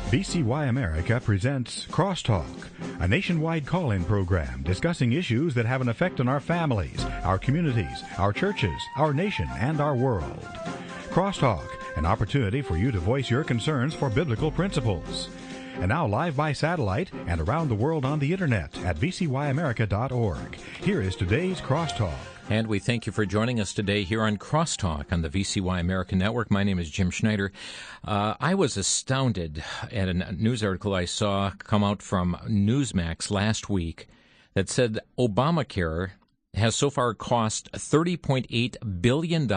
VCY America presents Crosstalk, a nationwide call-in program discussing issues that have an effect on our families, our communities, our churches, our nation, and our world. Crosstalk, an opportunity for you to voice your concerns for biblical principles. And now live by satellite and around the world on the internet at VCYAmerica.org. Here is today's Crosstalk. And we thank you for joining us today here on Crosstalk on the VCY America Network. My name is Jim Schneider. I was astounded at a news article I saw come out from Newsmax last week that said Obamacare has so far cost $30.8 billion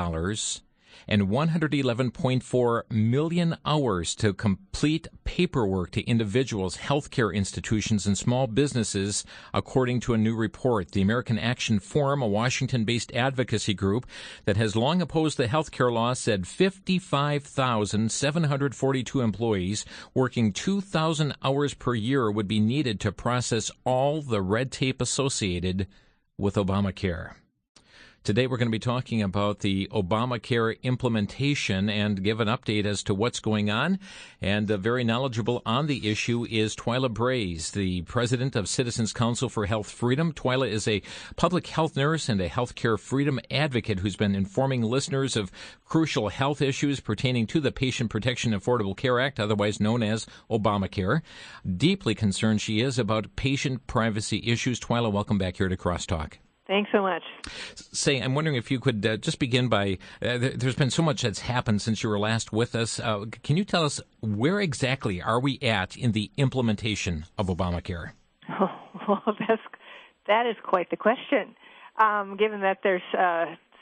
and 111.4 million hours to complete paperwork to individuals, healthcare institutions, and small businesses, according to a new report. The American Action Forum, a Washington-based advocacy group that has long opposed the healthcare law, said 55,742 employees working 2,000 hours per year would be needed to process all the red tape associated with Obamacare. Today we're going to be talking about the Obamacare implementation and give an update as to what's going on. And very knowledgeable on the issue is Twila Braze, the president of Citizens Council for Health Freedom. Twila is a public health nurse and a healthcare freedom advocate who's been informing listeners of crucial health issues pertaining to the Patient Protection Affordable Care Act, otherwise known as Obamacare. Deeply concerned she is about patient privacy issues. Twila, welcome back here to Crosstalk. Thanks so much. I'm wondering if you could just begin by, there's been so much that's happened since you were last with us. Can you tell us where exactly are we at in the implementation of Obamacare? Oh, well, that is quite the question, given that there's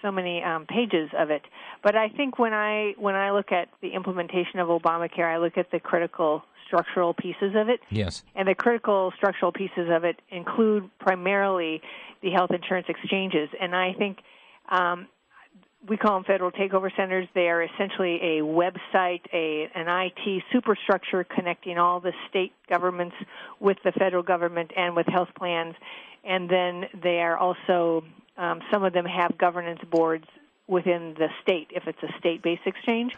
so many pages of it. But I think when I look at the implementation of Obamacare, I look at the critical structural pieces of it. Yes. And the critical structural pieces of it include primarily the health insurance exchanges. And I think we call them federal takeover centers. They are essentially a website, an IT superstructure connecting all the state governments with the federal government and with health plans. And then they are also, some of them have governance boards within the state, if it's a state-based exchange.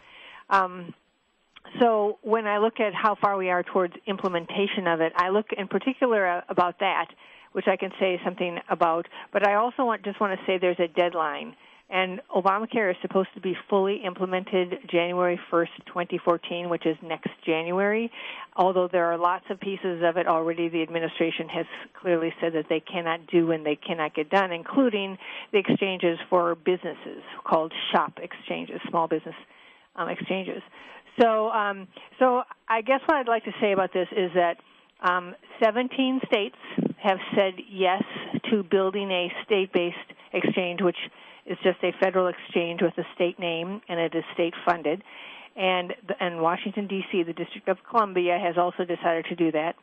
So when I look at how far we are towards implementation of it, I look in particular about that, which I can say something about, but I also just want to say there's a deadline. And Obamacare is supposed to be fully implemented January 1st, 2014, which is next January. Although there are lots of pieces of it already, the administration has clearly said that they cannot do and they cannot get done, including the exchanges for businesses called SHOP exchanges, small business exchanges. So I guess what I'd like to say about this is that 17 states have said yes to building a state-based exchange, which is just a federal exchange with a state name, and it is state-funded. And Washington, D.C., the District of Columbia, has also decided to do that.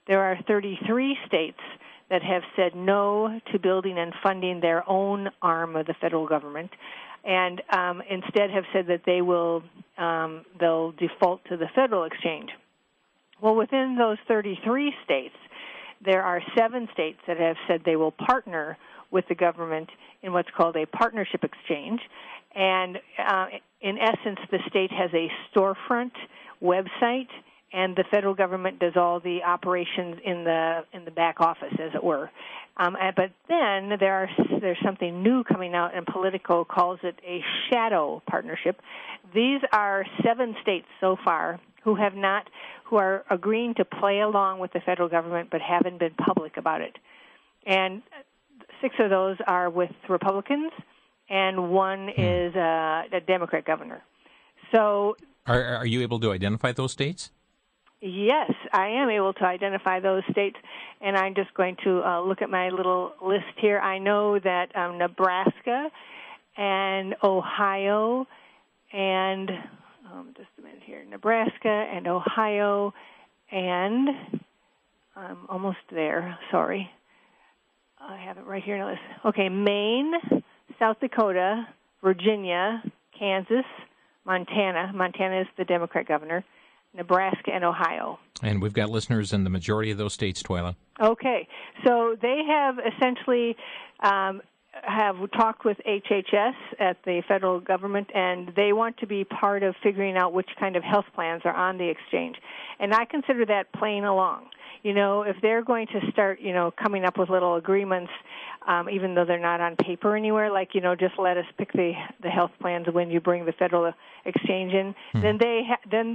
There are 33 states that have said no to building and funding their own arm of the federal government, and instead have said that they'll default to the federal exchange. Well, within those 33 states, there are 7 states that have said they will partner with the government in what's called a partnership exchange. And in essence, the state has a storefront website, and the federal government does all the operations in the back office, as it were. But then there's something new coming out, and Politico calls it a shadow partnership. These are 7 states so far who are agreeing to play along with the federal government but haven't been public about it. And 6 of those are with Republicans, and 1 is a Democrat governor. So, are you able to identify those states? Yes, I am able to identify those states, and I'm just going to look at my little list here. I know that Nebraska and Ohio and, just a minute here, Nebraska and Ohio and, I'm almost there, sorry. I have it right here in the list. Okay, Maine, South Dakota, Virginia, Kansas, Montana. Montana is the Democrat governor. Nebraska and Ohio. And we've got listeners in the majority of those states, Twila. Okay. So they have essentially have talked with HHS at the federal government, and they want to be part of figuring out which kind of health plans are on the exchange. And I consider that playing along. If they're going to start, coming up with little agreements, even though they're not on paper anywhere, like, just let us pick the health plans when you bring the federal exchange in, then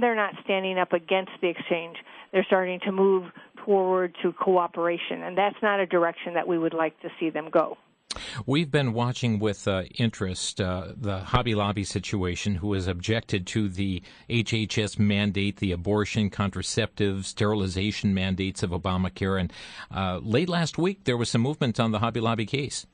they're not standing up against the exchange. They're starting to move forward to cooperation, and that's not a direction that we would like to see them go. We've been watching with interest the Hobby Lobby situation, who has objected to the HHS mandate, the abortion, contraceptive, sterilization mandates of Obamacare. And late last week, there was some movement on the Hobby Lobby case,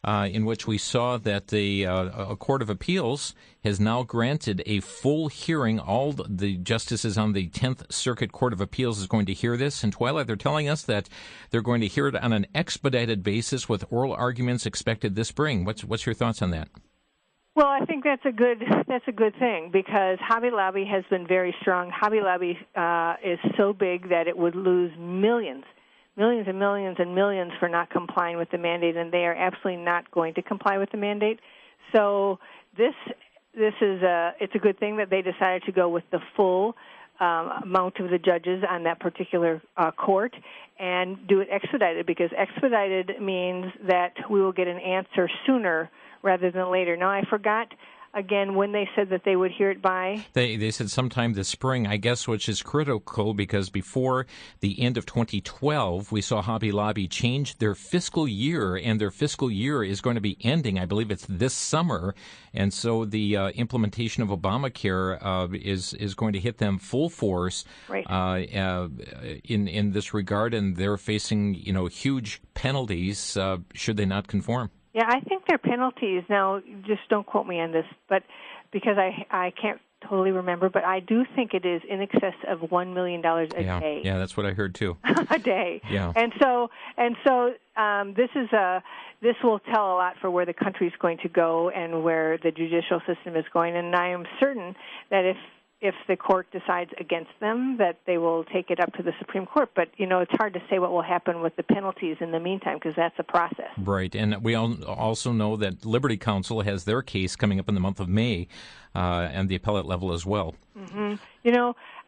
in which we saw that a Court of Appeals has now granted a full hearing. All the justices on the 10th Circuit Court of Appeals is going to hear this. And Twila, they're telling us that they're going to hear it on an expedited basis with oral arguments expected this spring. What's your thoughts on that? Well, I think that's a good thing, because Hobby Lobby has been very strong. Hobby Lobby is so big that it would lose millions and millions and millions for not complying with the mandate, and they are absolutely not going to comply with the mandate. So this is it's a good thing that they decided to go with the full amount of the judges on that particular court and do it expedited, because expedited means that we will get an answer sooner rather than later. Now, I forgot again when they said that they would hear it by. They said sometime this spring, I guess, which is critical because before the end of 2012, we saw Hobby Lobby change their fiscal year, and their fiscal year is going to be ending. I believe it's this summer, and so the implementation of Obamacare is going to hit them full force, right, in this regard, and they're facing huge penalties should they not conform. Yeah, I think their penalties, now just don't quote me on this, but because I can't totally remember, but I do think it is in excess of $1 million a day. Yeah, that's what I heard too. A day. Yeah. And so this will tell a lot for where the country is going to go and where the judicial system is going, and I am certain that if the court decides against them, that they will take it up to the Supreme Court. But, it's hard to say what will happen with the penalties in the meantime, because that's a process. Right. And we also know that Liberty Counsel has their case coming up in the month of May, and the appellate level as well. Mm-hmm.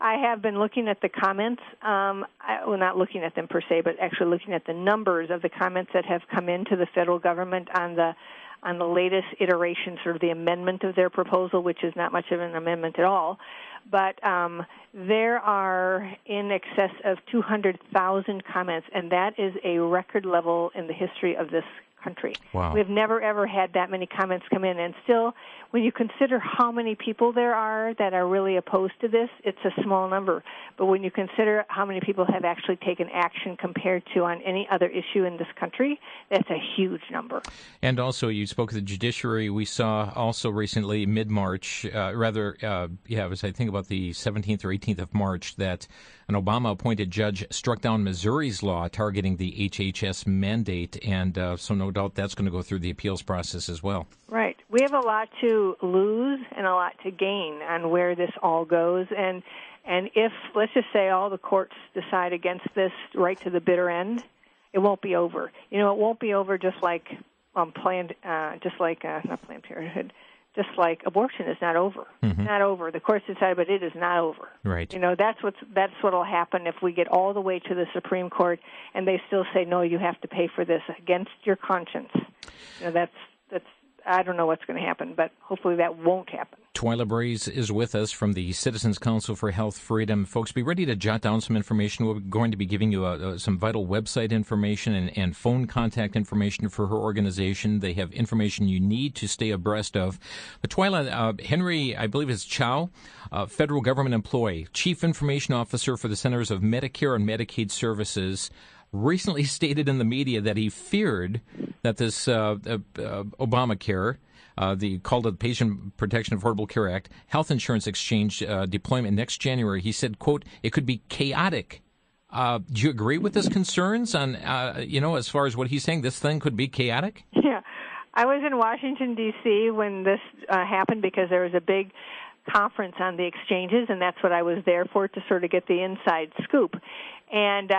I have been looking at the comments, not looking at them per se, but actually looking at the numbers of the comments that have come into the federal government on the latest iteration, sort of the amendment of their proposal, which is not much of an amendment at all. But there are in excess of 200,000 comments, and that is a record level in the history of this country. Wow. We've never, ever had that many comments come in. And still, when you consider how many people there are that are really opposed to this, it's a small number. But when you consider how many people have actually taken action compared to on any other issue in this country, that's a huge number. And also, you spoke of the judiciary. We saw also recently, mid-March, it was, I think, about the 17th or 18th of March, that an Obama-appointed judge struck down Missouri's law targeting the HHS mandate, and so no doubt that's going to go through the appeals process as well. Right. We have a lot to lose and a lot to gain on where this all goes, and if, let's just say, all the courts decide against this right to the bitter end, it won't be over. It won't be over just like not Planned Parenthood. Just like abortion is not over. Mm-hmm. It's not over. The courts decided, but it is not over. Right. That's what'll happen if we get all the way to the Supreme Court and they still say, no, you have to pay for this against your conscience. That's I don't know what's going to happen, but hopefully that won't happen. Twila Braze is with us from the Citizens Council for Health Freedom. Folks, be ready to jot down some information. We're going to be giving you some vital website information and phone contact information for her organization. They have information you need to stay abreast of. But Twila, Henry, I believe it's Chow, federal government employee, chief information officer for the Centers of Medicare and Medicaid Services, recently stated in the media that he feared that this Obamacare, called the Patient Protection Affordable Care Act, health insurance exchange deployment next January, he said, quote, it could be chaotic. Do you agree with his concerns on, as far as what he's saying, this thing could be chaotic? Yeah. I was in Washington, D.C. when this happened because there was a big conference on the exchanges, and that's what I was there for, to sort of get the inside scoop. And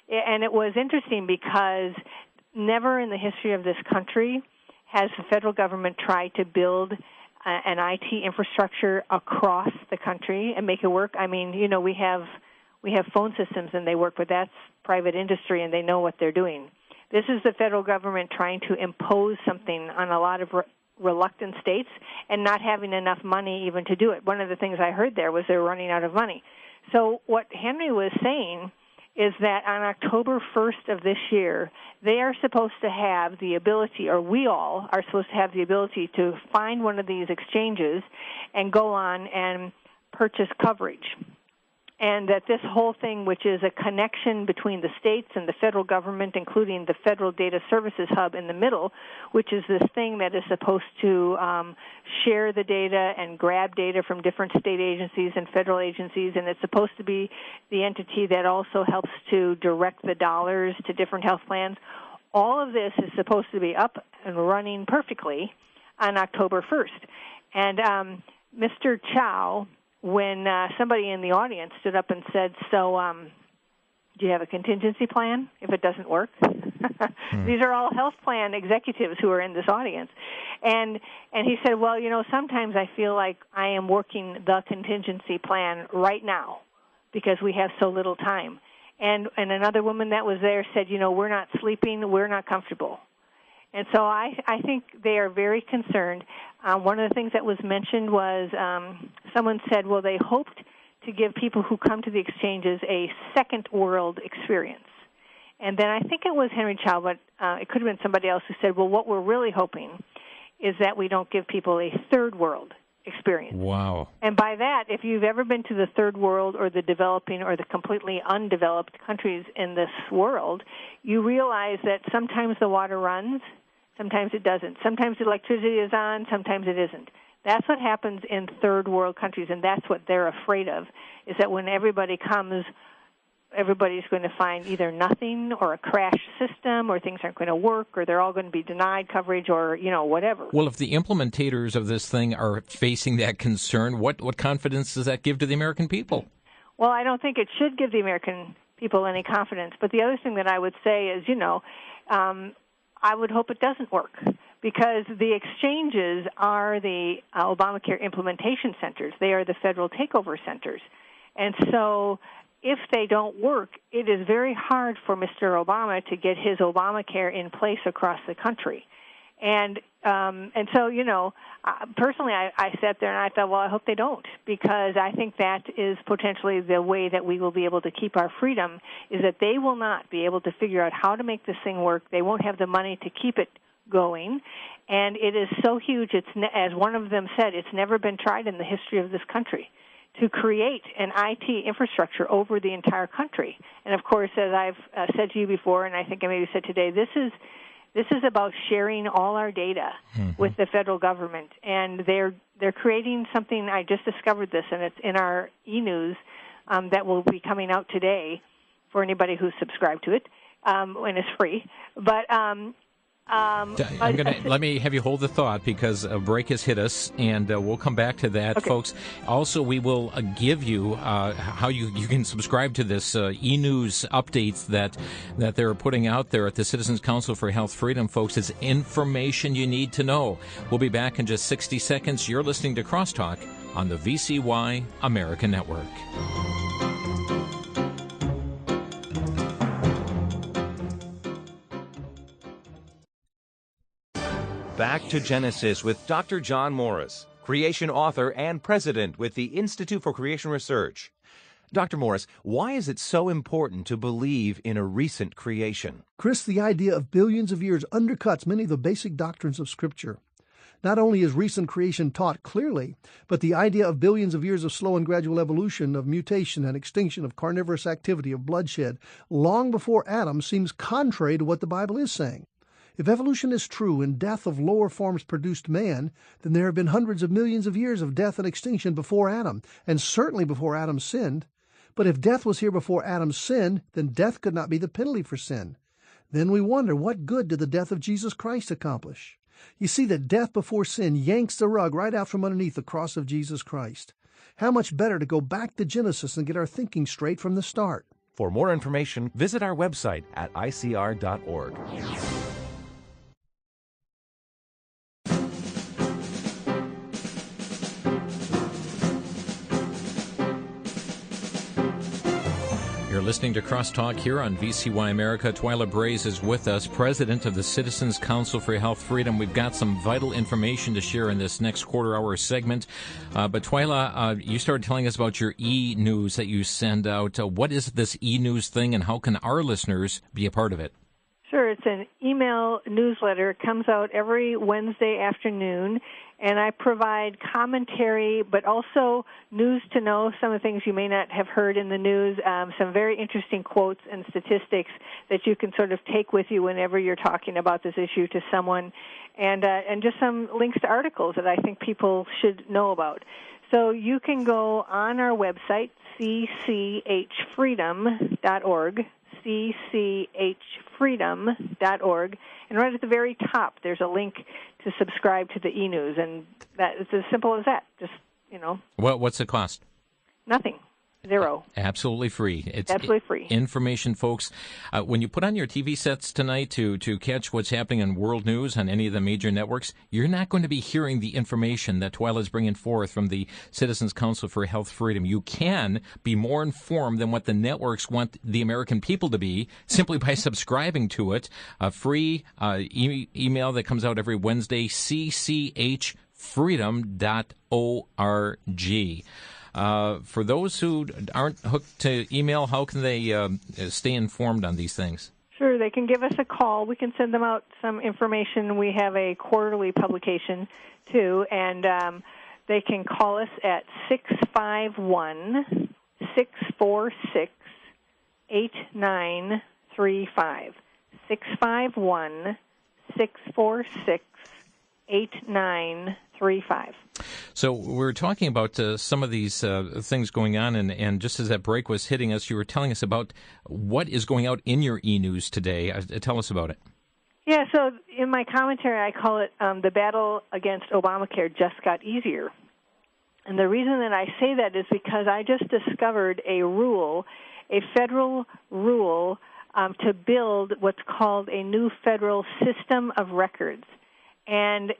it was interesting because never in the history of this country has the federal government tried to build an IT infrastructure across the country and make it work. I mean, we have phone systems and they work, but that's private industry and they know what they're doing. This is the federal government trying to impose something on a lot of reluctant states and not having enough money even to do it. One of the things I heard there was they're running out of money. So what Henry was saying is that on October 1st of this year, they are supposed to have the ability, or we all are supposed to have the ability to find one of these exchanges and go on and purchase coverage. And that this whole thing, which is a connection between the states and the federal government, including the Federal Data Services Hub in the middle, which is this thing that is supposed to share the data and grab data from different state agencies and federal agencies, and it's supposed to be the entity that also helps to direct the dollars to different health plans. All of this is supposed to be up and running perfectly on October 1st. And Mr. Chow, when somebody in the audience stood up and said, so do you have a contingency plan if it doesn't work? These are all health plan executives who are in this audience. And he said, well, sometimes I feel like I am working the contingency plan right now because we have so little time. And another woman that was there said, we're not sleeping, we're not comfortable. And so I think they are very concerned. One of the things that was mentioned was someone said, well, they hoped to give people who come to the exchanges a second world experience. And then I think it was Henry Chow, but it could have been somebody else who said, well, what we're really hoping is that we don't give people a third world experience. Wow. And by that, if you've ever been to the third world or the developing or the completely undeveloped countries in this world, you realize that sometimes the water runs, sometimes it doesn't. Sometimes the electricity is on, sometimes it isn't. That's what happens in third world countries, and that's what they're afraid of, is that when everybody comes, everybody's going to find either nothing or a crash system or things aren't going to work or they're all going to be denied coverage or, whatever. Well, if the implementators of this thing are facing that concern, what confidence does that give to the American people? Well, I don't think it should give the American people any confidence. But the other thing that I would say is, I would hope it doesn't work because the exchanges are the Obamacare implementation centers. They are the federal takeover centers. And so if they don't work, it is very hard for Mr. Obama to get his Obamacare in place across the country. And so, personally, I sat there and I thought, well, I hope they don't, because I think that is potentially the way that we will be able to keep our freedom, is that they will not be able to figure out how to make this thing work. They won't have the money to keep it going. And it is so huge, as one of them said, it's never been tried in the history of this country to create an IT infrastructure over the entire country. And, of course, as I've said to you before, and I think I maybe said today, this is about sharing all our data with the federal government. And they're creating something, I just discovered this, and it's in our e-news that will be coming out today for anybody who's subscribed to it, and it's free. But let me have you hold the thought because a break has hit us, and we'll come back to that, okay. Folks. Also, we will give you how you can subscribe to this e-news updates that they're putting out there at the Citizens Council for Health Freedom, folks. It's information you need to know. We'll be back in just 60 seconds. You're listening to Crosstalk on the VCY America Network. Back to Genesis with Dr. John Morris, creation author and president with the Institute for Creation Research. Dr. Morris, why is it so important to believe in a recent creation? Chris, the idea of billions of years undercuts many of the basic doctrines of Scripture. Not only is recent creation taught clearly, but the idea of billions of years of slow and gradual evolution, of mutation and extinction, of carnivorous activity, of bloodshed, long before Adam seems contrary to what the Bible is saying. If evolution is true and death of lower forms produced man, then there have been hundreds of millions of years of death and extinction before Adam, and certainly before Adam sinned. But if death was here before Adam sinned, then death could not be the penalty for sin. Then we wonder, what good did the death of Jesus Christ accomplish? You see that death before sin yanks the rug right out from underneath the cross of Jesus Christ. How much better to go back to Genesis and get our thinking straight from the start. For more information, visit our website at icr.org. You're listening to Crosstalk here on VCY America. Twila Braze is with us, president of the Citizens Council for Health Freedom. We've got some vital information to share in this next quarter-hour segment. But Twila, you started telling us about your e-news that you send out. What is this e-news thing, and how can our listeners be a part of it? Sure. It's an email newsletter. It comes out every Wednesday afternoon, and I provide commentary, but also news to know, some of the things you may not have heard in the news, some very interesting quotes and statistics that you can sort of take with you whenever you're talking about this issue to someone, and just some links to articles that I think people should know about. So you can go on our website, cchfreedom.org, cchfreedom.org, and right at the very top there's a link to subscribe to the e-news, and it's as simple as that. Just, What's the cost? Nothing. Zero. Absolutely free. It's absolutely free. Information, folks. When you put on your TV sets tonight to catch what's happening in world news on any of the major networks, you're not going to be hearing the information that Twila is bringing forth from the Citizens Council for Health Freedom. You can be more informed than what the networks want the American people to be simply by subscribing to it. A free email that comes out every Wednesday, cchfreedom.org. For those who aren't hooked to email, how can they stay informed on these things? Sure, they can give us a call. We can send them out some information. We have a quarterly publication, too, and they can call us at 651-646-8935. 651-646-8935. So we're talking about some of these things going on, and just as that break was hitting us, you were telling us about what is going out in your e-news today. Tell us about it. Yeah, so in my commentary, I call it the battle against Obamacare just got easier. And the reason that I say that is because I just discovered a federal rule, to build what's called a new federal system of records. And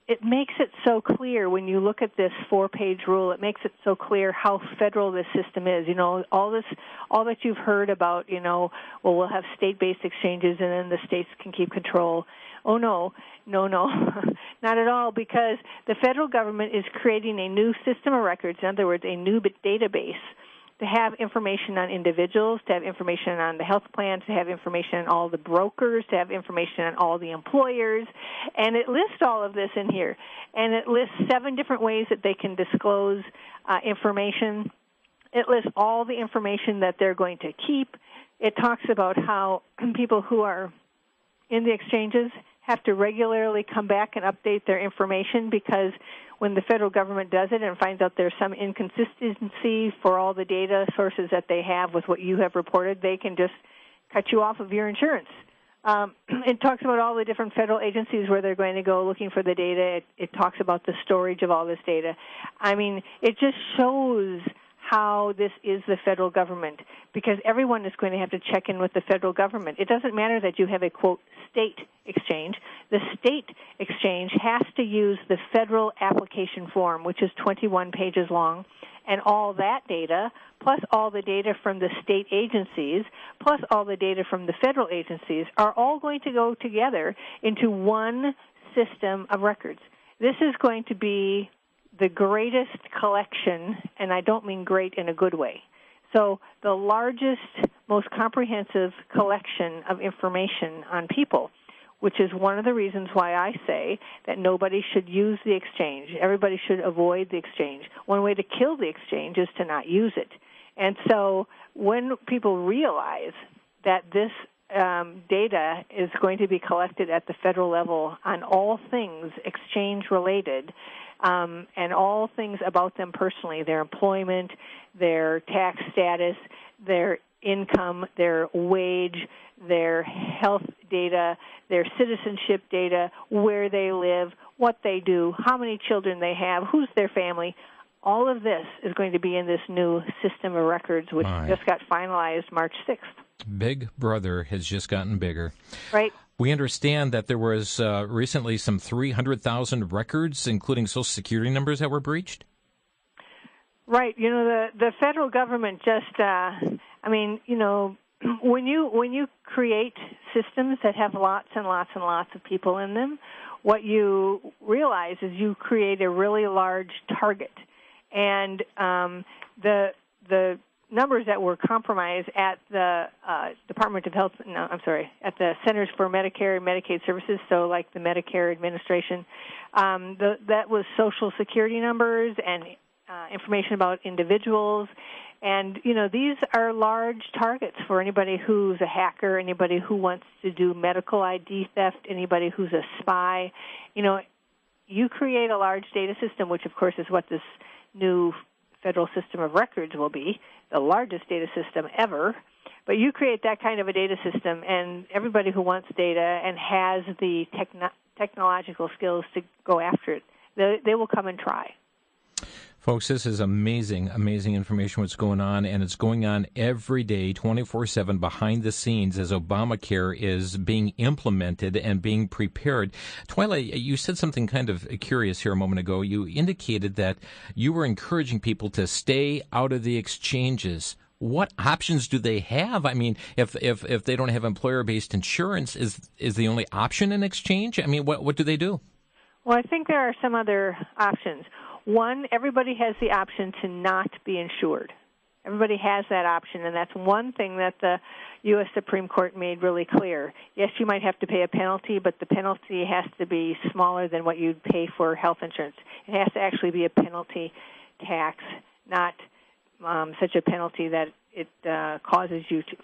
it makes it so clear when you look at this 4-page rule. It makes it so clear how federal this system is. All that you've heard about, we'll have state-based exchanges and then the states can keep control. Oh, no, not at all, because the federal government is creating a new system of records, in other words, a new database, to have information on individuals, to have information on the health plans, to have information on all the brokers, to have information on all the employers. And it lists all of this in here. And it lists 7 different ways that they can disclose information. It lists all the information that they're going to keep. It talks about how people who are in the exchanges have to regularly come back and update their information, because when the federal government does it and finds out there's some inconsistency for all the data sources that they have with what you have reported, they can just cut you off of your insurance. It talks about all the different federal agencies where they're going to go looking for the data. It talks about the storage of all this data. I mean, it just shows how this is the federal government, because everyone is going to have to check in with the federal government. It doesn't matter that you have a, quote, state exchange. The state exchange has to use the federal application form, which is 21 pages long, and all that data, plus all the data from the state agencies, plus all the data from the federal agencies, are all going to go together into one system of records. This is going to be the greatest collection, and I don't mean great in a good way. So the largest, most comprehensive collection of information on people, which is one of the reasons why I say that nobody should use the exchange. Everybody should avoid the exchange. One way to kill the exchange is to not use it. And so when people realize that this data is going to be collected at the federal level on all things exchange-related, and all things about them personally, their employment, their tax status, their income, their wage, their health data, their citizenship data, where they live, what they do, how many children they have, who's their family. All of this is going to be in this new system of records, which just got finalized March 6th. Big Brother has just gotten bigger. Right. We understand that there was recently some 300,000 records, including Social Security numbers, that were breached. Right. You know, the federal government just, I mean, when you create systems that have lots and lots and lots of people in them, what you realize is you create a really large target. And the numbers that were compromised at the Department of Health, at the Centers for Medicare and Medicaid Services, so like the Medicare administration, that was Social Security numbers and information about individuals. And, these are large targets for anybody who's a hacker, anybody who wants to do medical ID theft, anybody who's a spy. You create a large data system, which, of course, is what this new federal system of records will be, the largest data system ever. But you create that kind of a data system, and everybody who wants data and has the technological skills to go after it, they will come and try. Folks, this is amazing information what's going on, and it's going on every day, 24/7, behind the scenes as Obamacare is being implemented and being prepared. Twila, you said something kind of curious here a moment ago. You indicated that you were encouraging people to stay out of the exchanges. What options do they have? I mean, if they don't have employer-based insurance, is the only option an exchange? I mean, what do they do? Well, I think there are some other options. One, everybody has the option to not be insured. Everybody has that option, and that's one thing that the U.S. Supreme Court made really clear. Yes, you might have to pay a penalty, but the penalty has to be smaller than what you'd pay for health insurance. It has to actually be a penalty tax, not such a penalty that it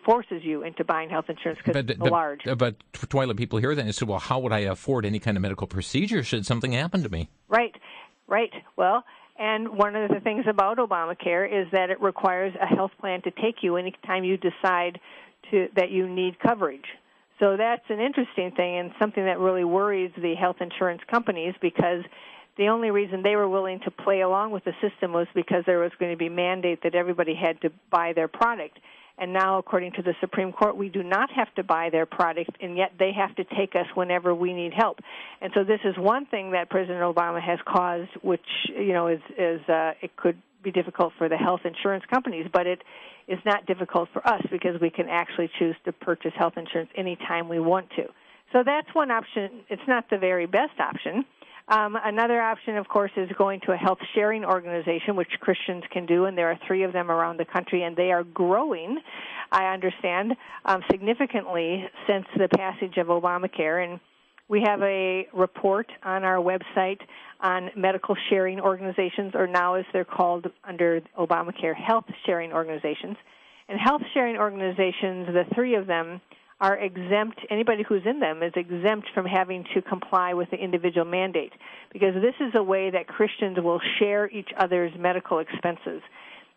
forces you into buying health insurance because it's large. But Twila, people hear that and say, well, how would I afford any kind of medical procedure should something happen to me? Right. Well, and one of the things about Obamacare is that it requires a health plan to take you anytime you decide that you need coverage. So that's an interesting thing and something that really worries the health insurance companies, because the only reason they were willing to play along with the system was because there was going to be mandate that everybody had to buy their product. And now, according to the Supreme Court, we do not have to buy their product, and yet they have to take us whenever we need help. And so this is one thing that President Obama has caused, which, is it could be difficult for the health insurance companies, but it is not difficult for us because we can actually choose to purchase health insurance anytime we want to. So that's one option. It's not the very best option. Another option, of course, is going to a health sharing organization, which Christians can do, and there are 3 of them around the country, and they are growing, I understand, significantly since the passage of Obamacare. And we have a report on our website on medical sharing organizations, or now as they're called under Obamacare, health sharing organizations. And health sharing organizations, the 3 of them, are exempt. Anybody who's in them is exempt from having to comply with the individual mandate, because this is a way that Christians will share each other's medical expenses.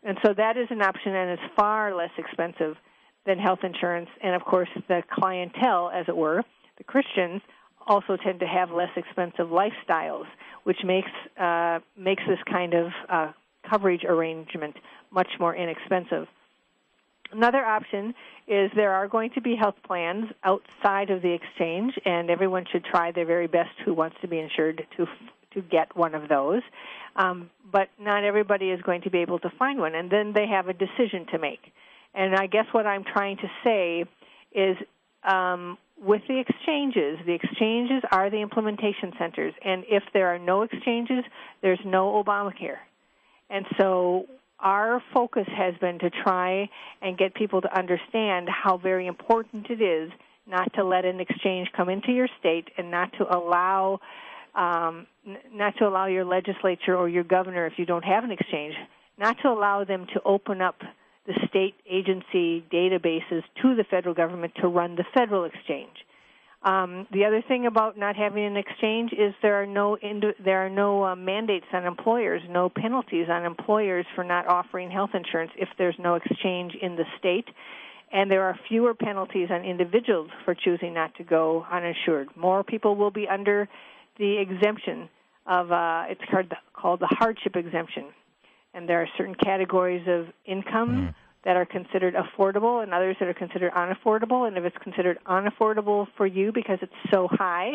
And so that is an option, and it's far less expensive than health insurance. And, of course, the clientele, as it were, the Christians, also tend to have less expensive lifestyles, which makes this kind of coverage arrangement much more inexpensive. Another option is there are going to be health plans outside of the exchange, and everyone should try their very best who wants to be insured to get one of those. But not everybody is going to be able to find one, and then they have a decision to make. And I guess what I'm trying to say is with the exchanges are the implementation centers, and if there are no exchanges, there's no Obamacare. And so our focus has been to try and get people to understand how very important it is not to let an exchange come into your state, and not to allow your legislature or your governor, if you don't have an exchange, not to allow them to open up the state agency databases to the federal government to run the federal exchange. The other thing about not having an exchange is there are no mandates on employers, no penalties on employers for not offering health insurance if there's no exchange in the state, and there are fewer penalties on individuals for choosing not to go uninsured. More people will be under the exemption of it's called the hardship exemption, and there are certain categories of income that are considered affordable and others that are considered unaffordable. And if it's considered unaffordable for you because it's so high,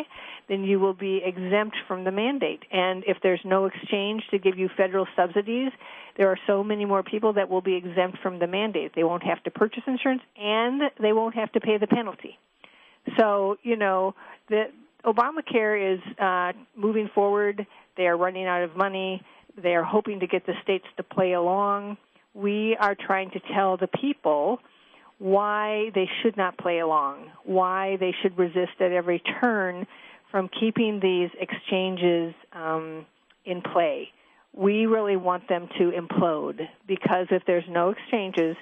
then you will be exempt from the mandate. And if there's no exchange to give you federal subsidies, there are so many more people that will be exempt from the mandate. They won't have to purchase insurance, and they won't have to pay the penalty. So, the Obamacare is moving forward. They are running out of money. They are hoping to get the states to play along. We are trying to tell the people why they should not play along, why they should resist at every turn from keeping these exchanges in play. We really want them to implode, because if there's no exchanges,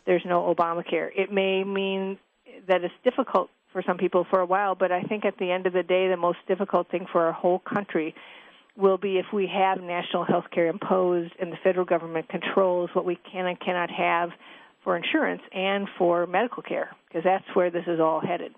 there's no Obamacare. It may mean that it's difficult for some people for a while, but I think at the end of the day, the most difficult thing for our whole country will be if we have national health care imposed and the federal government controls what we can and cannot have for insurance and for medical care, because that's where this is all headed.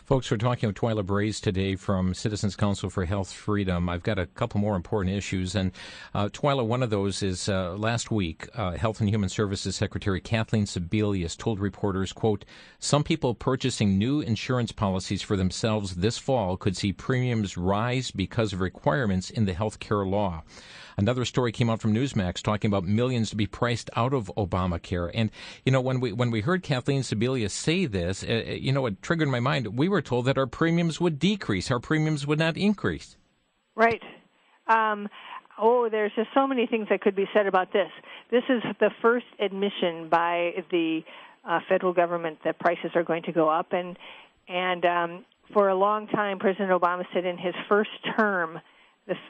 Folks, we're talking with Twila Braze today from Citizens Council for Health Freedom. I've got a couple more important issues, and Twila, one of those is last week, Health and Human Services Secretary Kathleen Sebelius told reporters, quote, some people purchasing new insurance policies for themselves this fall could see premiums rise because of requirements in the health care law. Another story came out from Newsmax talking about millions to be priced out of Obamacare. And, when we heard Kathleen Sebelius say this, it triggered my mind. We were told that our premiums would decrease. Our premiums would not increase. Right. There's just so many things that could be said about this. This is the first admission by the federal government that prices are going to go up. And for a long time, President Obama said in his first term,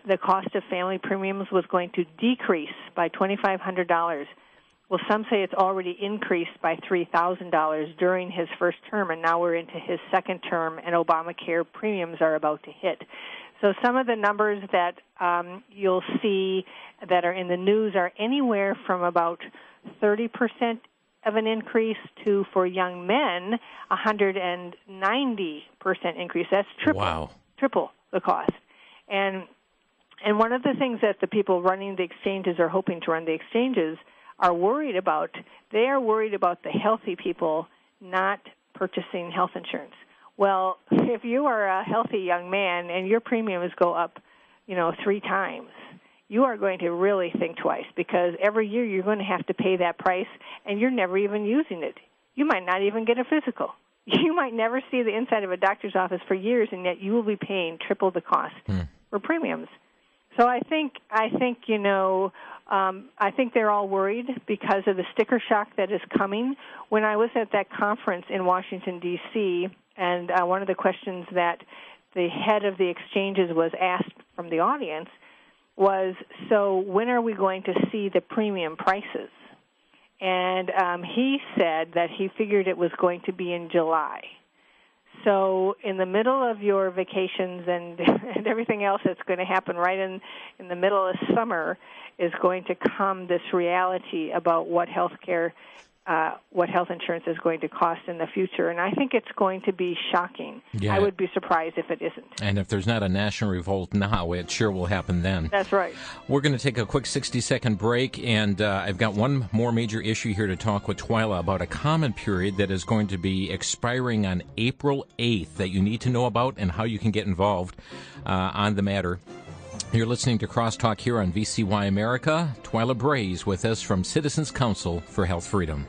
the cost of family premiums was going to decrease by $2,500. Well, some say it's already increased by $3,000 during his first term, and now we're into his second term, and Obamacare premiums are about to hit. So some of the numbers that you'll see that are in the news are anywhere from about 30% of an increase to, for young men, 190% increase. That's triple the cost. And one of the things that the people running the exchanges or hoping to run the exchanges are worried about, they are worried about the healthy people not purchasing health insurance. Well, if you are a healthy young man and your premiums go up, 3 times, you are going to really think twice, because every year you're going to have to pay that price, and you're never even using it. You might not even get a physical. You might never see the inside of a doctor's office for years, and yet you will be paying triple the cost for premiums. So I think they're all worried because of the sticker shock that is coming. When I was at that conference in Washington, D.C., and one of the questions that the head of the exchanges was asked from the audience was, so when are we going to see the premium prices? And he said that he figured it was going to be in July. So in the middle of your vacations and everything else that's going to happen right in the middle of summer is going to come this reality about what health insurance is going to cost in the future. And I think it's going to be shocking. Yeah. I would be surprised if it isn't. And if there's not a national revolt now, it sure will happen then. That's right. We're going to take a quick 60-second break, and I've got one more major issue here to talk with Twila about, a comment period that is going to be expiring on April 8th that you need to know about and how you can get involved on the matter. You're listening to Crosstalk here on VCY America. Twila Braze with us from Citizens Council for Health Freedom.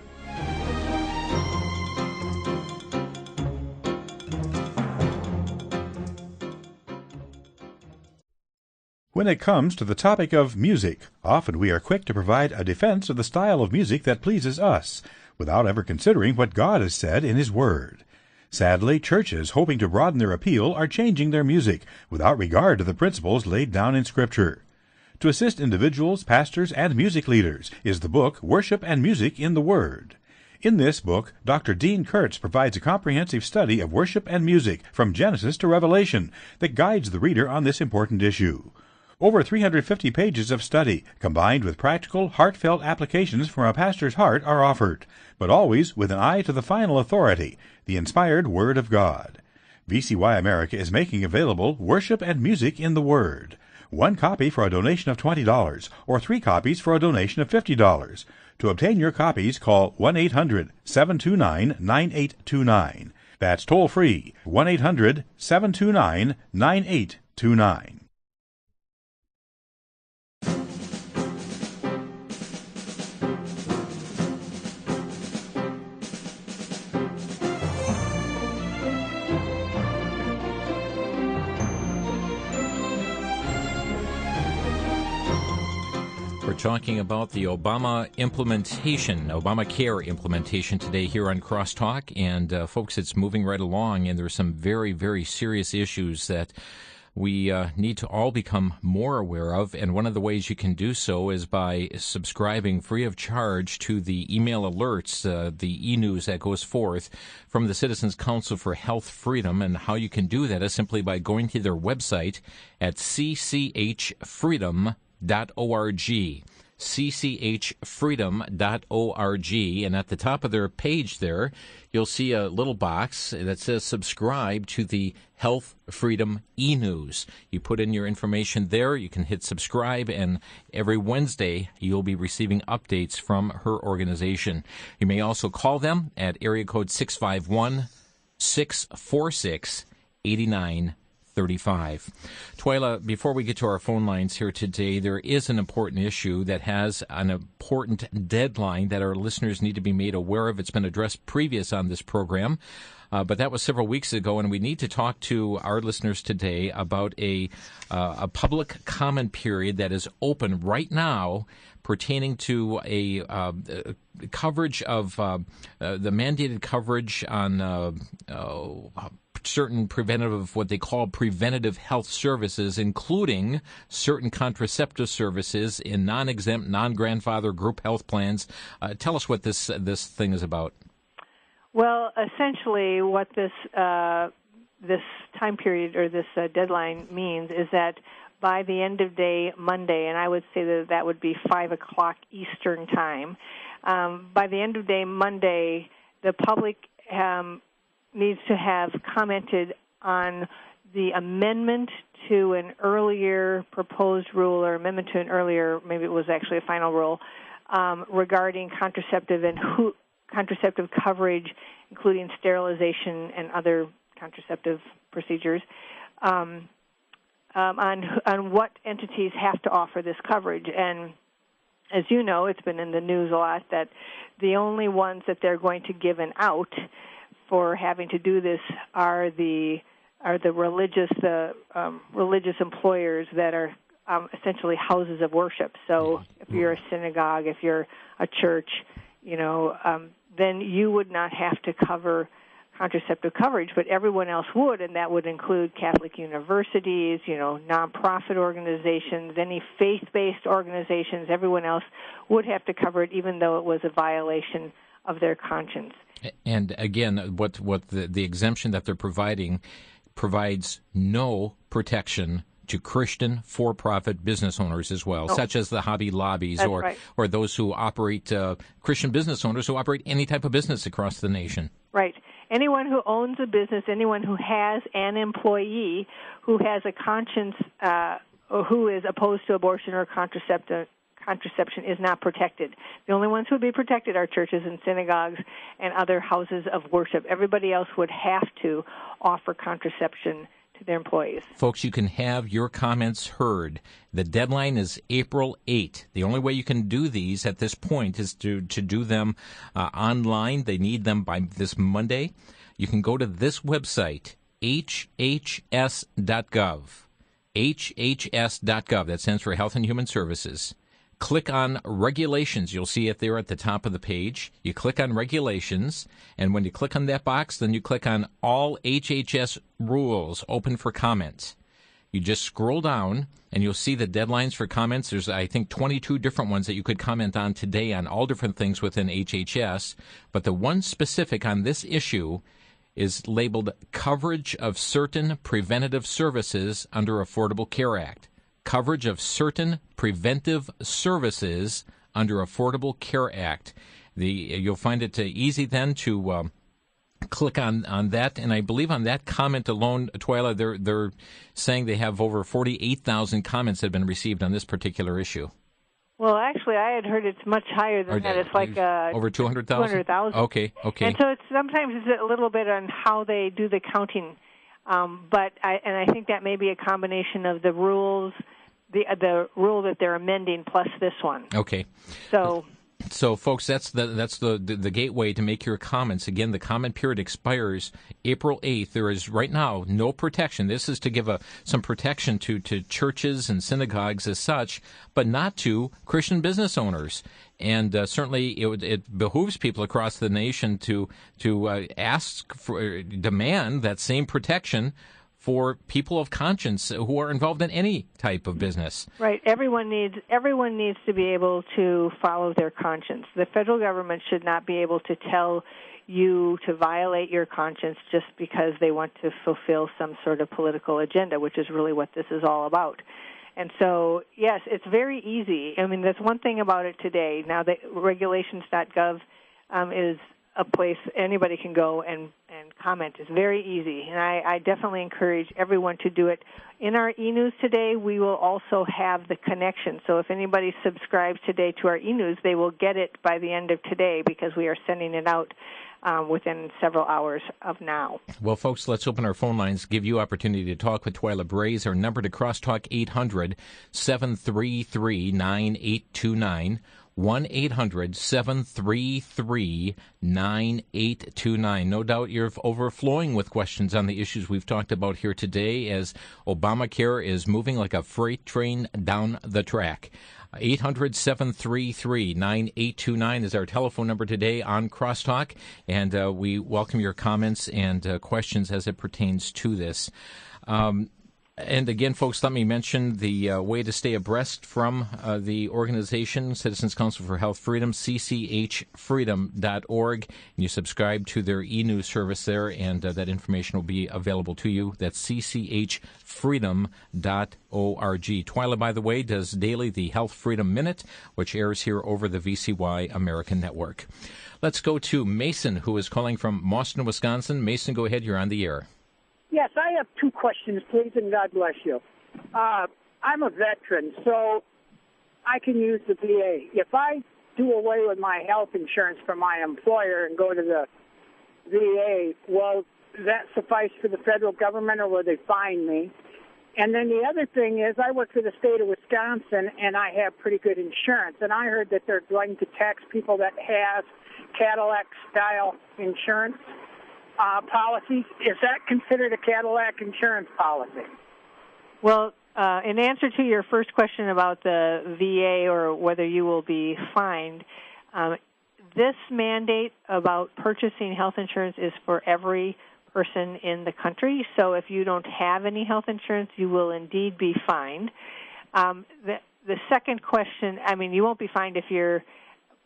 When it comes to the topic of music, often we are quick to provide a defense of the style of music that pleases us, without ever considering what God has said in His Word. Sadly, churches hoping to broaden their appeal are changing their music without regard to the principles laid down in Scripture. To assist individuals, pastors, and music leaders is the book Worship and Music in the Word. In this book, Dr. Dean Kurtz provides a comprehensive study of worship and music from Genesis to Revelation that guides the reader on this important issue. Over 350 pages of study, combined with practical, heartfelt applications from a pastor's heart, are offered, but always with an eye to the final authority, the inspired Word of God. VCY America is making available Worship and Music in the Word. 1 copy for a donation of $20, or 3 copies for a donation of $50. To obtain your copies, call 1-800-729-9829. That's toll free, 1-800-729-9829. We're talking about the Obamacare implementation today here on Crosstalk. And folks, it's moving right along, and there's some very, very serious issues that we need to all become more aware of. And one of the ways you can do so is by subscribing free of charge to the email alerts, the e-news that goes forth from the Citizens Council for Health Freedom. And how you can do that is simply by going to their website at cchfreedom.org, cchfreedom.org, and at the top of their page there, you'll see a little box that says subscribe to the Health Freedom e-news. You put in your information there, you can hit subscribe, and every Wednesday you'll be receiving updates from her organization. You may also call them at area code 651-646-8935. Twila, before we get to our phone lines here today, there is an important issue that has an important deadline that our listeners need to be made aware of. It's been addressed previous on this program, but that was several weeks ago, and we need to talk to our listeners today about a public comment period that is open right now pertaining to a coverage of the mandated coverage on certain preventative, what they call preventative health services, including certain contraceptive services in non-exempt, non-grandfather group health plans. Tell us what this thing is about. Well, essentially, what this time period or this deadline means is that by the end of day Monday, and I would say that would be 5 o'clock Eastern time, by the end of day Monday, the public needs to have commented on the amendment to an earlier proposed rule or amendment to an earlier, maybe it was actually a final rule, regarding contraceptive and contraceptive coverage, including sterilization and other contraceptive procedures, on what entities have to offer this coverage. And as you know, it's been in the news a lot that the only ones that they're going to give an out for having to do this are the religious employers that are essentially houses of worship. So if you're a synagogue, if you're a church, then you would not have to cover contraceptive coverage, but everyone else would, and that would include Catholic universities, nonprofit organizations, any faith-based organizations. Everyone else would have to cover it, even though it was a violation of their conscience. And again, what the exemption that they're providing provides no protection to Christian for-profit business owners as well, such as the Hobby Lobbies or those who operate, Christian business owners who operate any type of business across the nation. Right. Anyone who owns a business, anyone who has an employee who has a conscience or who is opposed to abortion or contraception is not protected. The only ones who would be protected are churches and synagogues and other houses of worship. Everybody else would have to offer contraception to their employees. Folks, you can have your comments heard. The deadline is April 8th. The only way you can do these at this point is to do them online. They need them by this Monday. You can go to this website, hhs.gov. hhs.gov. That stands for Health and Human Services. Click on Regulations. You'll see it there at the top of the page. You click on Regulations, and when you click on that box, then you click on All HHS Rules, Open for Comments. You just scroll down, and you'll see the deadlines for comments. There's, I think, 22 different ones that you could comment on today on all different things within HHS, but the one specific on this issue is labeled Coverage of Certain Preventative Services under Affordable Care Act. Coverage of certain preventive services under Affordable Care Act. You'll find it easy then to click on that, and I believe on that comment alone, Twila, they're saying they have over 48,000 comments that have been received on this particular issue. Well, actually, I had heard it's much higher than that. It's like over 200,000. 200,000. Okay. And so sometimes it's a little bit on how they do the counting, but I think that may be a combination of the rules, the rule that they're amending plus this one. Okay. So, folks, that's the gateway to make your comments. Again, the comment period expires April 8th. There is right now no protection. This is to give some protection to churches and synagogues as such, but not to Christian business owners. And certainly it behooves people across the nation to demand that same protection for people of conscience who are involved in any type of business. Right. Everyone needs to be able to follow their conscience. The federal government should not be able to tell you to violate your conscience just because they want to fulfill some sort of political agenda, which is really what this is all about. And so, yes, it's very easy. I mean, there's one thing about it today. Now, the regulations.gov is a place anybody can go and comment. It's very easy, and I definitely encourage everyone to do it. In our e-news today, we will also have the connection. So if anybody subscribes today to our e-news, they will get it by the end of today because we are sending it out within several hours of now. Well, folks, let's open our phone lines, give you opportunity to talk with Twila Braze. Our number to Crosstalk, 800-733-9829. 1-800-733-9829. No doubt you're overflowing with questions on the issues we've talked about here today as Obamacare is moving like a freight train down the track. 800-733-9829 is our telephone number today on Crosstalk, and we welcome your comments and questions as it pertains to this. And again, folks, let me mention the way to stay abreast from the organization, Citizens Council for Health Freedom, cchfreedom.org. And you subscribe to their e-news service there, and that information will be available to you. That's cchfreedom.org. Twila, by the way, does daily the Health Freedom Minute, which airs here over the VCY America network. Let's go to Mason, who is calling from Mauston, Wisconsin. Mason, go ahead. You're on the air. Yes, I have two questions, please, and God bless you. I'm a veteran, so I can use the VA. If I do away with my health insurance from my employer and go to the VA, will that suffice for the federal government, or will they fine me? And then the other thing is, I work for the state of Wisconsin, and I have pretty good insurance. And I heard that they're going to tax people that have Cadillac-style insurance policies. Is that considered a Cadillac insurance policy? Well, in answer to your first question about the VA or whether you will be fined, this mandate about purchasing health insurance is for every person in the country. So if you don't have any health insurance, you will indeed be fined. The second question, I mean, you won't be fined if you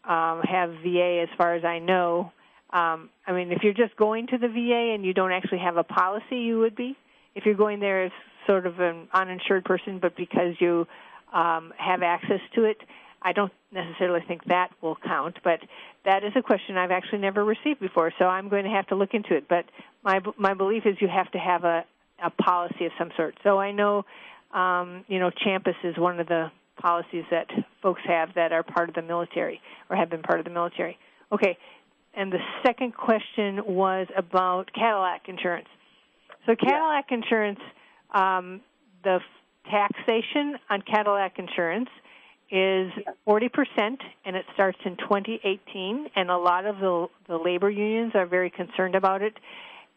have VA, as far as I know. I mean, if you're just going to the VA and you don't actually have a policy, you would be. If you're going there as sort of an uninsured person, but because you have access to it, I don't necessarily think that will count. But that is a question I've actually never received before, so I'm going to have to look into it. But my belief is you have to have a policy of some sort. So I know, Champus is one of the policies that folks have that are part of the military or have been part of the military. Okay. And the second question was about Cadillac insurance. So Cadillac insurance, the taxation on Cadillac insurance is 40%, and it starts in 2018, and a lot of the labor unions are very concerned about it.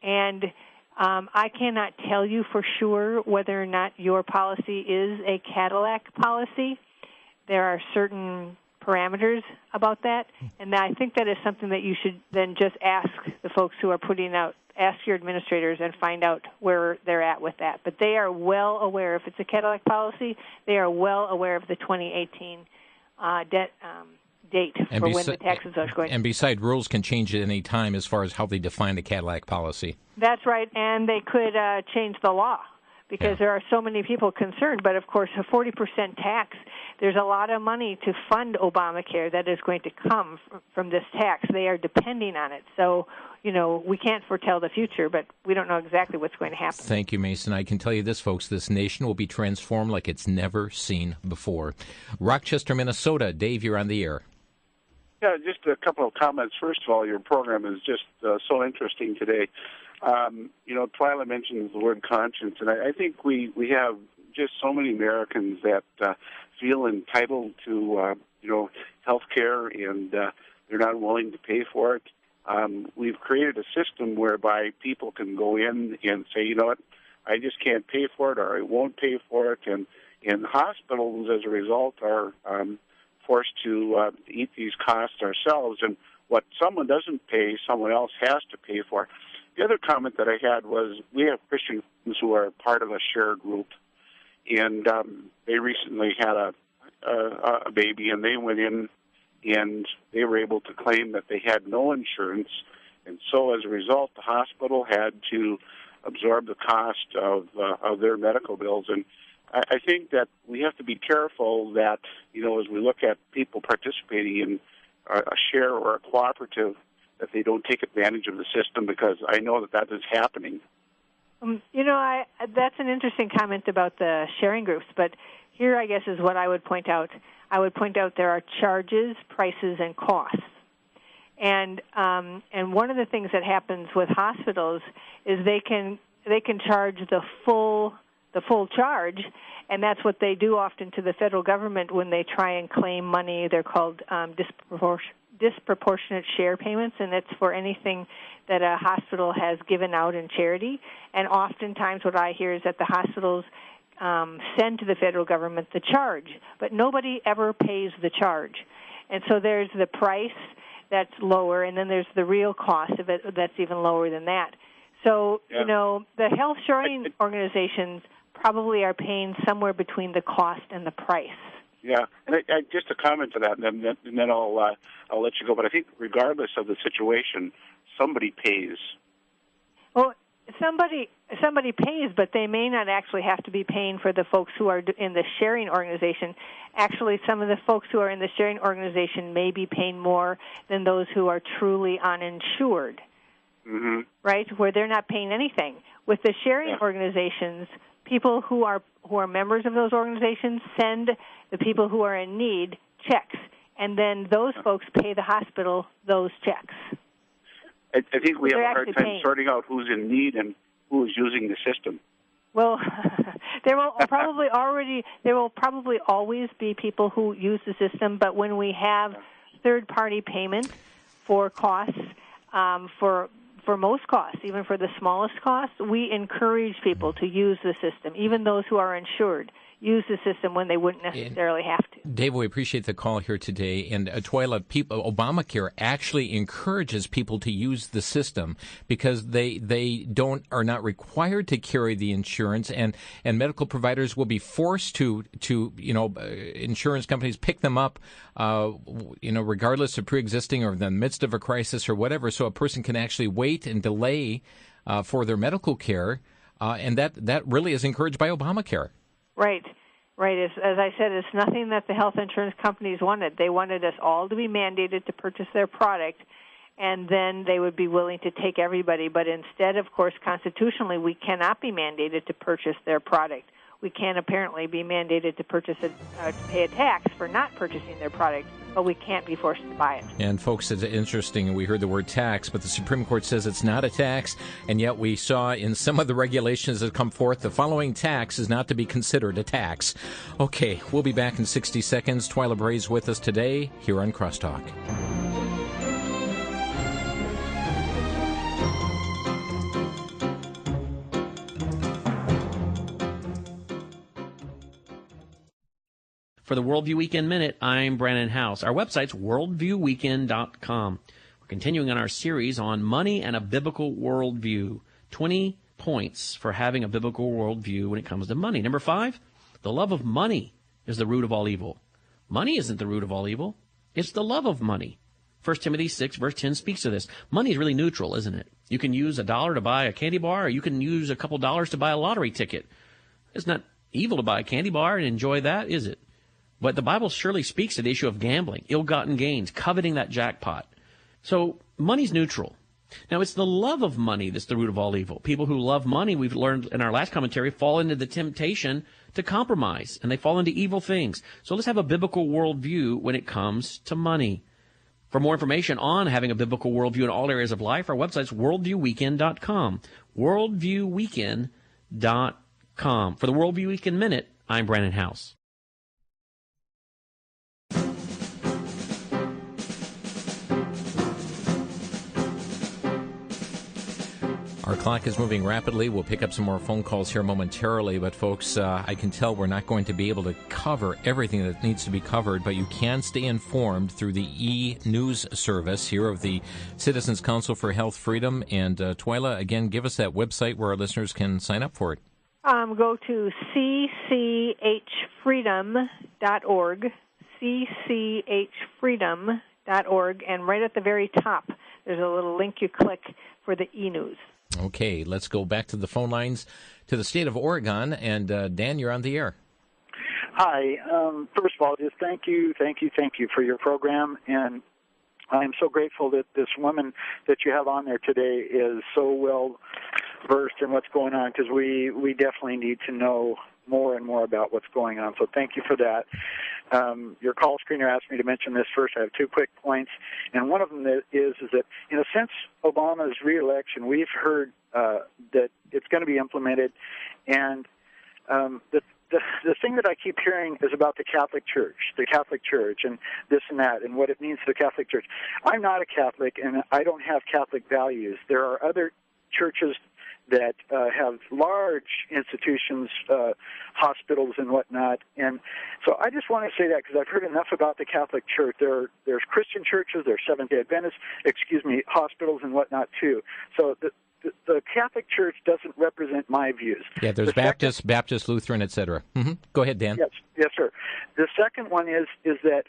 And I cannot tell you for sure whether or not your policy is a Cadillac policy. There are certain parameters about that, and I think that is something that you should then just ask the folks who are ask your administrators and find out where they're at with that. But they are well aware, if it's a Cadillac policy, they are well aware of the 2018 date for when the taxes are going. And besides, rules can change at any time as far as how they define the Cadillac policy. That's right, and they could change the law, because there are so many people concerned. But, of course, a 40% tax, there's a lot of money to fund Obamacare that is going to come from this tax. They are depending on it. So, we can't foretell the future, but we don't know exactly what's going to happen. Thank you, Mason. I can tell you this, folks, this nation will be transformed like it's never seen before. Rochester, Minnesota. Dave, you're on the air. Yeah, just a couple of comments. First of all, your program is just so interesting today. Twila mentions the word conscience, and I think we have just so many Americans that feel entitled to, health care, and they're not willing to pay for it. We've created a system whereby people can go in and say, I just can't pay for it, or I won't pay for it, and hospitals, as a result, are forced to eat these costs ourselves, and what someone doesn't pay, someone else has to pay for. The other comment that I had was we have Christians who are part of a share group, and they recently had a baby, and they went in and they were able to claim that they had no insurance, and so as a result, the hospital had to absorb the cost of their medical bills. And I think that we have to be careful that, as we look at people participating in a share or a cooperative, that they don't take advantage of the system, because I know that is happening. That's an interesting comment about the sharing groups, but here, I guess, is what I would point out. I would point out there are charges, prices, and costs. And one of the things that happens with hospitals is they can charge the full charge, and that's what they do often to the federal government when they try and claim money. They're called disproportionate share payments, and it's for anything that a hospital has given out in charity. And oftentimes what I hear is that the hospitals send to the federal government the charge, but nobody ever pays the charge. And so there's the price that's lower, and then there's the real cost of it that's even lower than that. So, the health sharing organizations probably are paying somewhere between the cost and the price. Yeah, and just a comment to that, and then I'll let you go. But I think regardless of the situation, somebody pays. Well, somebody pays, but they may not actually have to be paying for the folks who are in the sharing organization. Actually, some of the folks who are in the sharing organization may be paying more than those who are truly uninsured, right, where they're not paying anything. With the sharing organizations, people who are members of those organizations send the people who are in need checks, and then those folks pay the hospital those checks. I think we have a hard time sorting out who's in need and who is using the system. Well, there will probably always be people who use the system, but when we have third-party payment for costs, for most costs, even for the smallest costs, we encourage people to use the system, even those who are insured. Use the system when they wouldn't necessarily have to. Dave, we appreciate the call here today. And Twila, Obamacare actually encourages people to use the system because they are not required to carry the insurance, and medical providers will be forced to insurance companies pick them up, regardless of pre-existing or in the midst of a crisis or whatever. So a person can actually wait and delay for their medical care, and that really is encouraged by Obamacare. Right. As I said, it's nothing that the health insurance companies wanted. They wanted us all to be mandated to purchase their product, and then they would be willing to take everybody. But instead, of course, constitutionally, we cannot be mandated to purchase their product. We can apparently be mandated to pay a tax for not purchasing their product, but we can't be forced to buy it. And folks, it's interesting, we heard the word tax, but the Supreme Court says it's not a tax, and yet we saw in some of the regulations that come forth, the following tax is not to be considered a tax. Okay, we'll be back in 60 seconds. Twila Bray's with us today here on Crosstalk. For the Worldview Weekend Minute, I'm Brandon House. Our website's worldviewweekend.com. We're continuing on our series on money and a biblical worldview. 20 points for having a biblical worldview when it comes to money. Number 5, the love of money is the root of all evil. Money isn't the root of all evil. It's the love of money. 1 Timothy 6, verse 10 speaks to this. Money is really neutral, isn't it? You can use $1 to buy a candy bar, or you can use a couple dollars to buy a lottery ticket. It's not evil to buy a candy bar and enjoy that, is it? But the Bible surely speaks to the issue of gambling, ill-gotten gains, coveting that jackpot. So money's neutral. Now, it's the love of money that's the root of all evil. People who love money, we've learned in our last commentary, fall into the temptation to compromise, and they fall into evil things. So let's have a biblical worldview when it comes to money. For more information on having a biblical worldview in all areas of life, our website's worldviewweekend.com. Worldviewweekend.com. For the Worldview Weekend Minute, I'm Brandon House. Our clock is moving rapidly. We'll pick up some more phone calls here momentarily, but folks, I can tell we're not going to be able to cover everything that needs to be covered, but you can stay informed through the e-news service here of the Citizens Council for Health Freedom. And Twila, again, give us that website where our listeners can sign up for it. Go to cchfreedom.org, cchfreedom.org, and right at the very top, there's a little link you click for the e-news. Okay, let's go back to the phone lines to the state of Oregon. And Dan, you're on the air. Hi. First of all, just thank you for your program. And I'm so grateful that this woman that you have on there today is so well versed in what's going on, because we definitely need to know more and more about what's going on. So thank you for that. Your call screener asked me to mention this first. I have 2 quick points, and one of them is that, since Obama's reelection, we've heard that it's going to be implemented, and the thing that I keep hearing is about the Catholic Church, and this and that, and what it means to the Catholic Church. I'm not a Catholic, and I don't have Catholic values. There are other churches that have large institutions, hospitals and whatnot. And so I just want to say that because I've heard enough about the Catholic Church. There's Christian churches, there's Seventh-day Adventist, hospitals and whatnot too. So the Catholic Church doesn't represent my views. Yeah, there's Baptist, Lutheran, etc. Mm-hmm. Go ahead, Dan. Yes, sir. The second one is that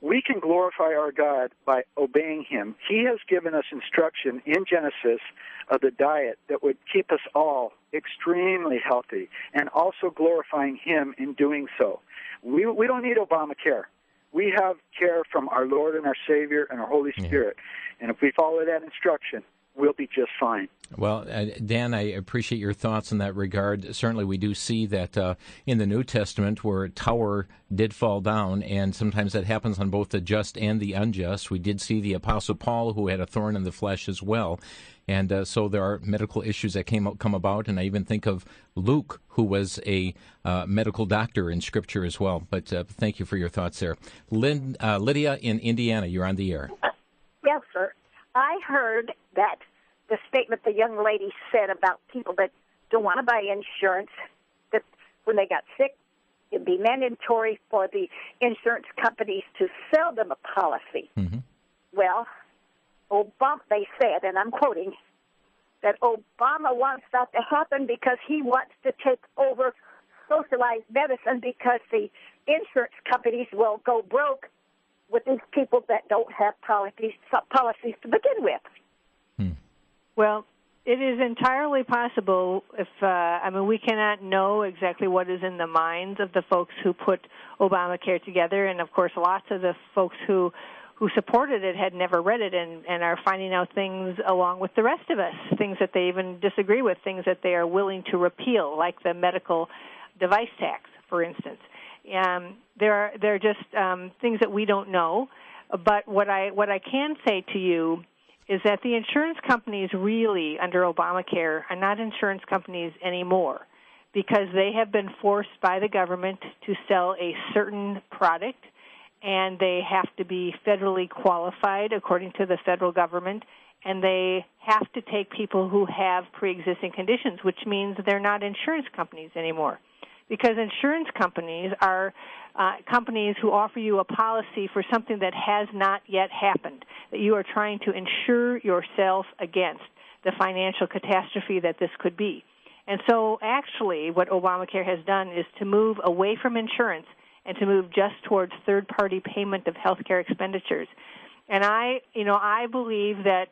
we can glorify our God by obeying Him. He has given us instruction in Genesis of the diet that would keep us all extremely healthy, and also glorifying Him in doing so. We don't need Obamacare. We have care from our Lord and our Savior and our Holy Spirit. And if we follow that instruction, we'll be just fine. Well, Dan, I appreciate your thoughts in that regard. Certainly we do see that in the New Testament where a tower did fall down, and sometimes that happens on both the just and the unjust. We did see the Apostle Paul, who had a thorn in the flesh as well. And so there are medical issues that come about, and I even think of Luke, who was a medical doctor in Scripture as well. But thank you for your thoughts there. Lydia in Indiana, you're on the air. Yes, sir. I heard that the statement the young lady said about people that don't want to buy insurance, that when they got sick, it'd be mandatory for the insurance companies to sell them a policy. Mm-hmm. Well, Obama, they said, and I'm quoting, that Obama wants that to happen because he wants to take over socialized medicine because the insurance companies will go broke with these people that don't have policies to begin with. Well, it is entirely possible if, we cannot know exactly what is in the minds of the folks who put Obamacare together, and of course lots of the folks who supported it had never read it and are finding out things along with the rest of us, things that they even disagree with, things that they are willing to repeal, like the medical device tax, for instance. There are just things that we don't know. But what I can say to you is that the insurance companies really, under Obamacare, are not insurance companies anymore because they have been forced by the government to sell a certain product, and they have to be federally qualified according to the federal government, and they have to take people who have pre-existing conditions, which means they're not insurance companies anymore. Because insurance companies are companies who offer you a policy for something that has not yet happened, that you are trying to insure yourself against the financial catastrophe that this could be. And so actually what Obamacare has done is to move away from insurance and to move just towards third-party payment of health care expenditures. And I believe that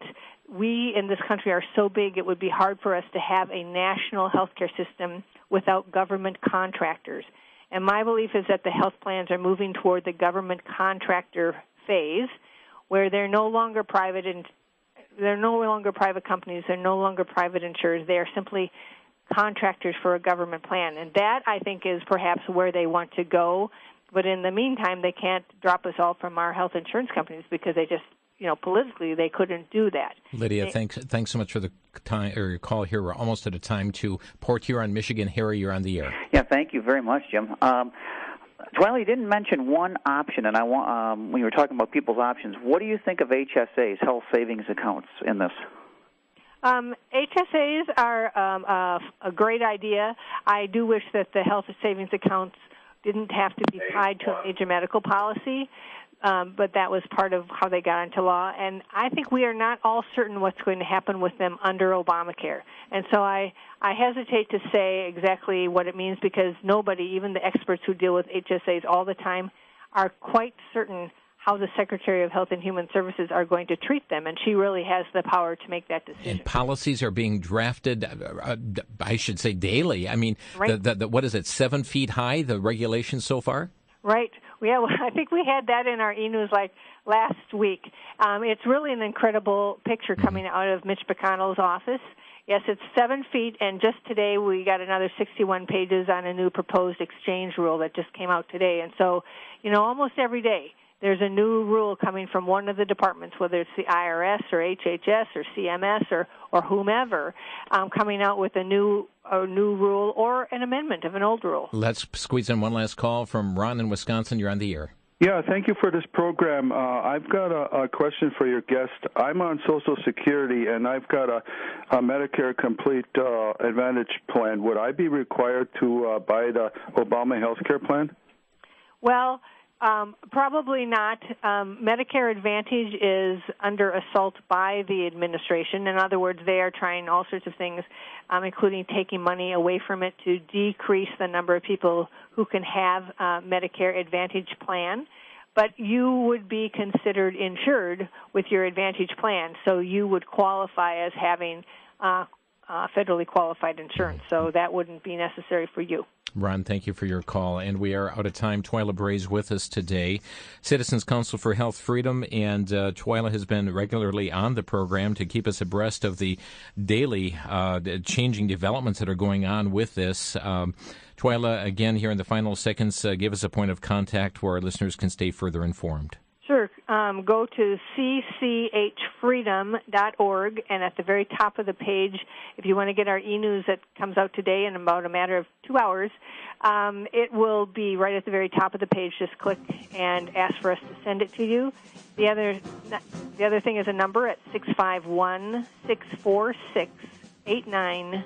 we in this country are so big it would be hard for us to have a national health care system without government contractors. And my belief is that the health plans are moving toward the government contractor phase, where they're no longer private and they're no longer private companies, they're no longer private insurers, they are simply contractors for a government plan. And that, I think, is perhaps where they want to go. But in the meantime, they can't drop us all from our health insurance companies because they just, politically, they couldn't do that. Lydia, thanks so much for the time or your call here. We're almost at a time to Port Huron, Michigan. Harry, you're on the air. Yeah, thank you very much, Jim. Twila, you didn't mention one option, and I want when you were talking about people's options, what do you think of HSAs, health savings accounts, in this? HSAs are a great idea. I do wish that the health savings accounts didn't have to be tied to a major medical policy, but that was part of how they got into law. And I think we are not all certain what's going to happen with them under Obamacare. And so I hesitate to say exactly what it means because nobody, even the experts who deal with HSAs all the time, are quite certain how the Secretary of Health and Human Services are going to treat them, and she really has the power to make that decision. And policies are being drafted, I should say, daily. I mean, right. What is it, 7 feet high, the regulations so far? Right. Yeah, well, I think we had that in our e-news last week. It's really an incredible picture coming out of Mitch McConnell's office. Yes, it's 7 feet, and just today we got another 61 pages on a new proposed exchange rule that just came out today. And so, almost every day, there's a new rule coming from one of the departments, whether it's the IRS or HHS or CMS or whomever, coming out with a new rule or an amendment of an old rule. Let's squeeze in one last call from Ron in Wisconsin. You're on the air. Yeah, thank you for this program. I've got a question for your guest. I'm on Social Security, and I've got a Medicare Complete Advantage plan. Would I be required to buy the Obama health care plan? Well, probably not. Medicare Advantage is under assault by the administration. In other words, they are trying all sorts of things, including taking money away from it to decrease the number of people who can have a Medicare Advantage plan. But you would be considered insured with your Advantage plan, so you would qualify as having federally qualified insurance. So that wouldn't be necessary for you. Ron, thank you for your call. And we are out of time. Twila Bray's with us today, Citizens Council for Health Freedom. And Twila has been regularly on the program to keep us abreast of the daily changing developments that are going on with this. Twila, again, here in the final seconds, give us a point of contact where our listeners can stay further informed. Sure. Go to cchfreedom.org, and at the very top of the page, if you want to get our e-news that comes out today in about a matter of 2 hours, it will be right at the very top of the page. Just click and ask for us to send it to you. The other thing is a number at 651-646-8935.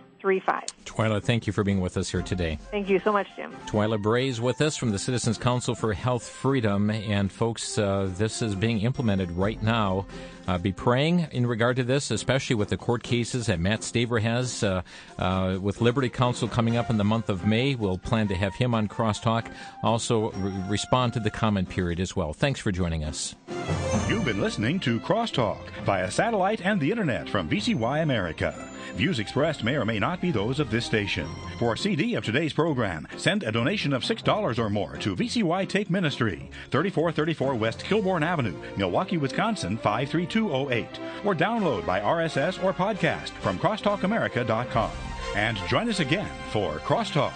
Twila, thank you for being with us here today. Thank you so much, Jim. Twila Bray's with us from the Citizens Council for Health Freedom. And folks, this is being implemented right now. Be praying in regard to this, especially with the court cases that Matt Staver has with Liberty Counsel coming up in the month of May. We'll plan to have him on Crosstalk. Also respond to the comment period as well. Thanks for joining us. You've been listening to Crosstalk via satellite and the internet from VCY America. Views expressed may or may not be those of this station. For a CD of today's program, send a donation of $6 or more to VCY Take Ministry, 3434 West Kilbourne Avenue, Milwaukee, Wisconsin, 53208, or download by RSS or podcast from crosstalkamerica.com. And join us again for Crosstalk.